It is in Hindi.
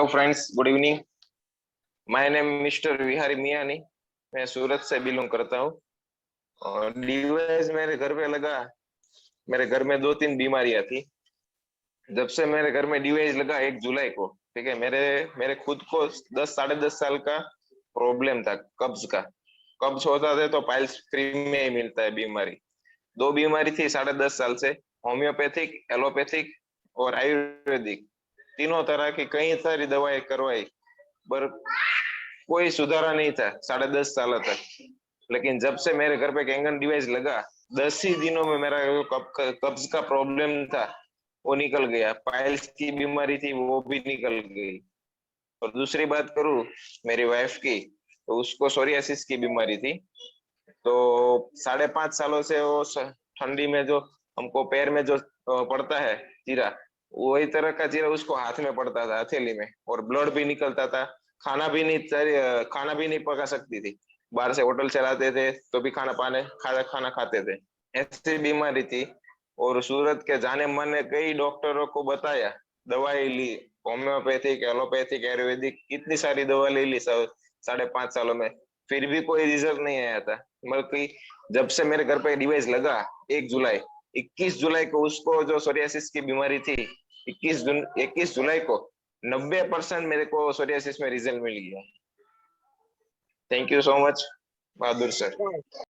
Friends, good evening. My name mister Vihari Miyani. मैं सूरत से बिलोंग करता हूँ और डिवाइस मेरे घर पे लगा। मेरे घर में दो तीन बीमारियां थी। जब से मेरे घर में डिवाइस लगा 1 जुलाई को, ठीक है, मेरे मेरे खुद को 10 साढ़े 10 साल का प्रॉब्लम था, कब्ज का। कब्ज होता है तो पाइल्स फ्री में ही मिलता है बीमारी। दो बीमारी थी 10.5 साल से, होम्योपैथिक, एलोपैथिक और आयुर्वेदिक। तीनों तरह की कई सारी दवाएं करवाई, पर कोई सुधारा नहीं था 10.5 साल तक। लेकिन जब से मेरे घर पे कैंगन डिवाइस लगा, 10 ही दिनों में मेरा जो कब्ज का प्रॉब्लम था वो निकल गया। पाइल्स की बीमारी थी वो भी निकल गई। और दूसरी बात करूँ मेरी वाइफ की, तो उसको सोरियासिस की बीमारी थी। तो 5.5 सालों से वो ठंडी में जो हमको पैर में जो पड़ता है चीरा, वही तरह का चीरा उसको हाथ में पड़ता था, हथेली में, और ब्लड भी निकलता था। खाना भी नहीं पका सकती थी। बाहर से होटल चलाते थे तो भी खाना खाते थे। ऐसी बीमारी थी। और सूरत के जाने माने कई डॉक्टरों को बताया, दवाई ली, होम्योपैथिक, एलोपैथिक, आयुर्वेदिक, कितनी सारी दवा ले ली 5.5 सालों में, फिर भी कोई रिजल्ट नहीं आया था। मतलब कि जब से मेरे घर पे डिवाइस लगा 1 जुलाई, 21 जुलाई को उसको जो सोरियासिस की बीमारी थी, 21 जुलाई को 90% मेरे को सोरियासिस में रिजल्ट मिल गया। Thank you so much Bahadur sir.